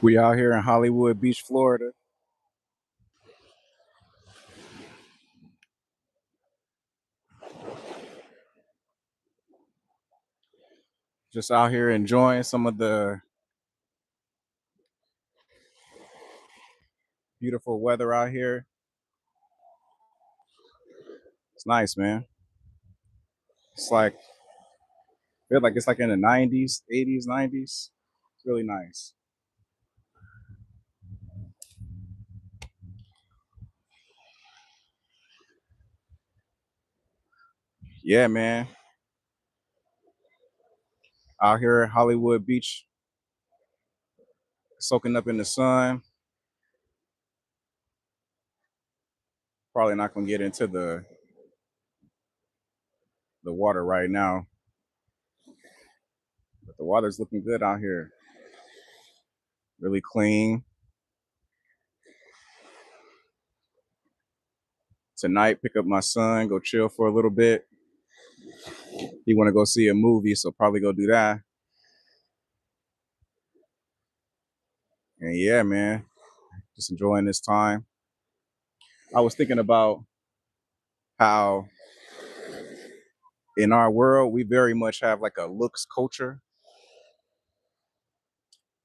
We out here in Hollywood Beach, Florida. Just out here enjoying some of the beautiful weather out here. It's nice, man. It's like feel like it's like in the 90s, 80s, 90s. It's really nice. Yeah, man. Out here at Hollywood Beach, soaking up in the sun. Probably not gonna get into the water right now, but the water's looking good out here. Really clean. Tonight, pick up my son, go chill for a little bit. He want to go see a movie, so probably go do that. And yeah, man, just enjoying this time. I was thinking about how in our world we very much have like a looks culture.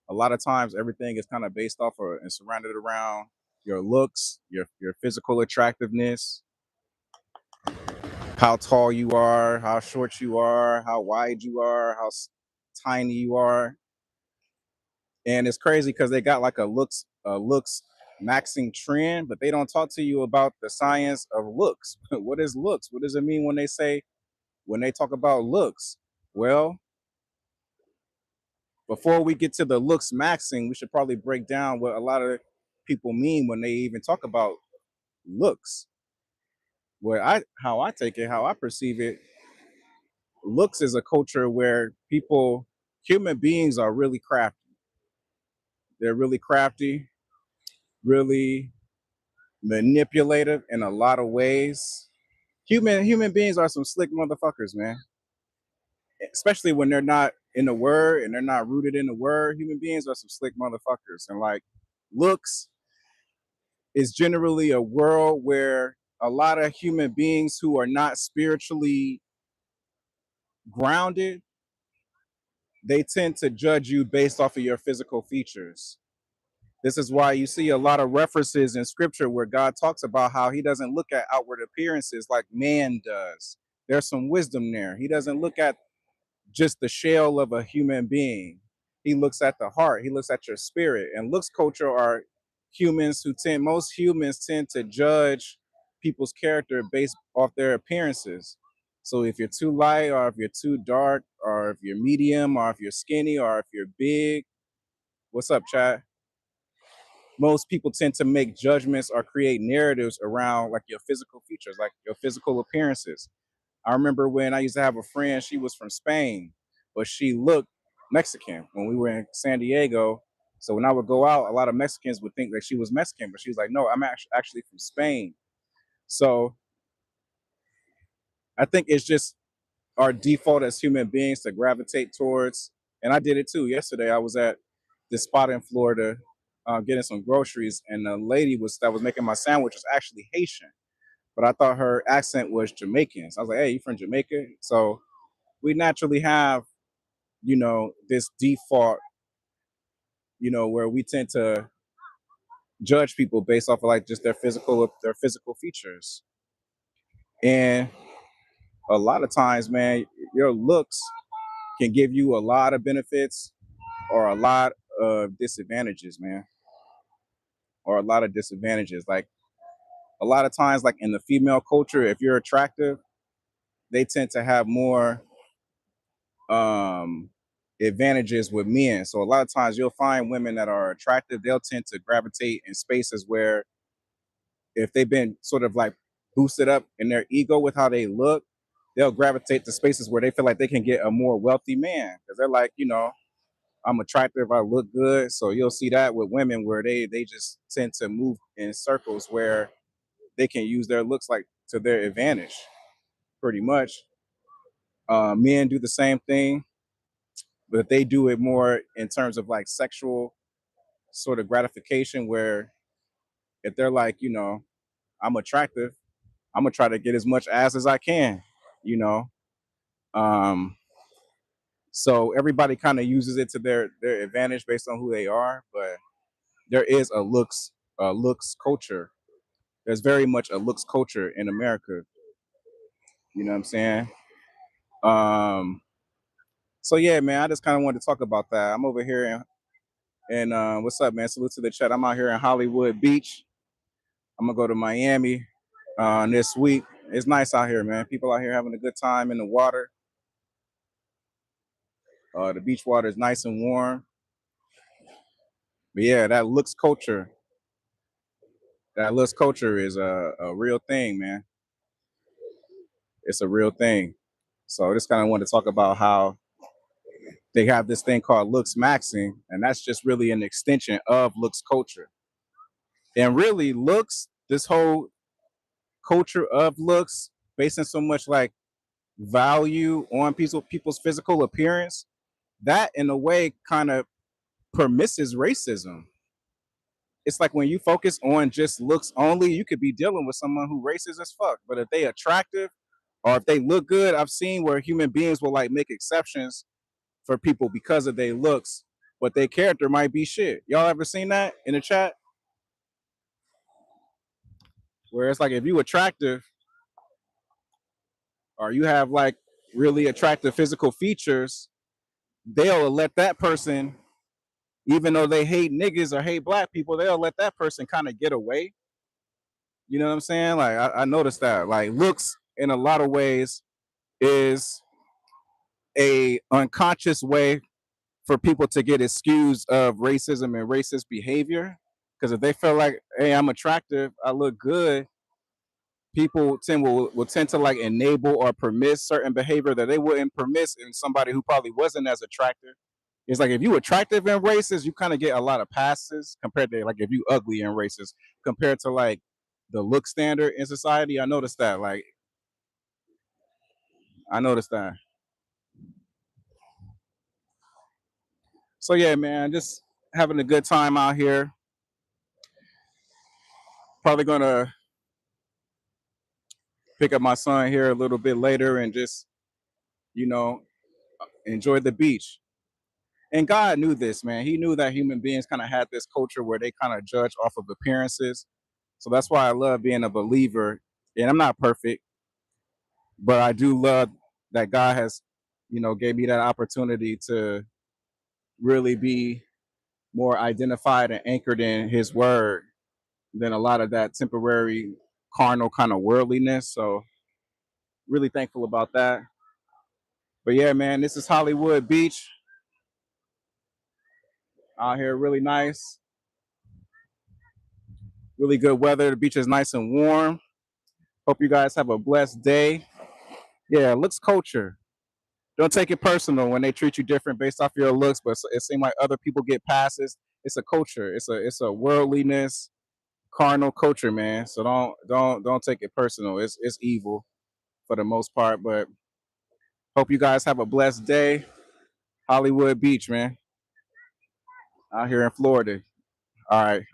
A lot of times everything is kind of based off of and surrounded around your looks, your physical attractiveness, how tall you are, how short you are, how wide you are, how tiny you are. And it's crazy because they got like a looks maxing trend, but they don't talk to you about the science of looks. What is looks? What does it mean when they talk about looks? Well, before we get to the looks maxing, we should probably break down what a lot of people mean when they even talk about looks. How I take it, how I perceive it, looks is a culture where human beings are really crafty. They're really crafty, really manipulative in a lot of ways. Human beings are some slick motherfuckers, man. Especially when they're not in the word and they're not rooted in the word. Human beings are some slick motherfuckers, and like looks is generally a world where a lot of human beings who are not spiritually grounded, they tend to judge you based off of your physical features. This is why you see a lot of references in scripture where God talks about how he doesn't look at outward appearances like man does. There's some wisdom there. He doesn't look at just the shell of a human being. He looks at the heart. He looks at your spirit. And looks culture are most humans tend to judge people's character based off their appearances. So if you're too light, or if you're too dark, or if you're medium, or if you're skinny, or if you're big, what's up, Chad? Most people tend to make judgments or create narratives around like your physical features, like your physical appearances. I remember when I used to have a friend, she was from Spain, but she looked Mexican when we were in San Diego. So when I would go out, a lot of Mexicans would think that she was Mexican, but she was like, no, I'm actually from Spain. So I think it's just our default as human beings to gravitate towards, and I did it too. Yesterday, I was at this spot in Florida getting some groceries, and the lady that was making my sandwich was actually Haitian, but I thought her accent was Jamaican. So I was like, hey, you from Jamaica? So we naturally have, this default, where we tend to judge people based off of like just their physical features. And a lot of times, man, your looks can give you a lot of benefits or a lot of disadvantages, man, or a lot of disadvantages. Like a lot of times, like in the female culture, if you're attractive, they tend to have more um advantages with men. So a lot of times you'll find women that are attractive, they'll tend to gravitate in spaces where if they've been sort of like boosted up in their ego with how they look, they'll gravitate to spaces where they feel like they can get a more wealthy man because they're like, I'm attractive, I look good. So you'll see that with women where they just tend to move in circles where they can use their looks like to their advantage, pretty much. Men do the same thing, but they do it more in terms of like sort of gratification where if they're like, I'm attractive, I'm gonna try to get as much ass as I can, you know. Um, so everybody kind of uses it to their advantage based on who they are, but there is a looks culture. There's very much a looks culture in America. You know what I'm saying? Um, so yeah, man, I just kind of wanted to talk about that. I'm over here and what's up, man? Salute to the chat. I'm out here in Hollywood Beach. I'm gonna go to Miami this week. It's nice out here, man. People out here having a good time in the water. The beach water is nice and warm. But yeah, that looks culture is a real thing, man. It's a real thing. So I just kind of want to talk about how they have this thing called looks maxing, and that's just really an extension of looks culture. And really, this whole culture of looks, based on so much like value on people's physical appearance, that in a way kind of permisses racism. It's like when you focus on just looks only, you could be dealing with someone who racist as fuck. But if they attractive or if they look good, I've seen where human beings will like make exceptions for people because of their looks, but their character might be shit. Y'all ever seen that in the chat? Where it's like if you attractive or you have like really attractive physical features, they'll let that person, even though they hate niggas or hate black people, they'll let that person kind of get away. You know what I'm saying? Like I noticed that. Like looks in a lot of ways is a unconscious way for people to get excused of racism and racist behavior. Because if they feel like, hey, I'm attractive, I look good, people will tend to like enable or permit certain behavior that they wouldn't permit in somebody who probably wasn't as attractive. It's like if you attractive and racist, you kind of get a lot of passes compared to like if you ugly and racist compared to like the look standard in society. I noticed that. So yeah, man, just having a good time out here. Probably gonna pick up my son here a little bit later and just, you know, enjoy the beach. And God knew this, man. He knew that human beings kind of had this culture where they kind of judge off of appearances. So that's why I love being a believer. And I'm not perfect, but I do love that God has, gave me that opportunity to really be more identified and anchored in his word than a lot of that temporary carnal kind of worldliness. So really thankful about that. But yeah, man, this is Hollywood Beach out here, really nice, really good weather. The beach is nice and warm. Hope you guys have a blessed day. Yeah, looks culture. Don't take it personal when they treat you different based off your looks, but it seems like other people get passes. It's a culture. It's a worldliness, carnal culture, man. So don't take it personal. It's evil for the most part. But hope you guys have a blessed day. Hollywood Beach, man, out here in Florida. All right.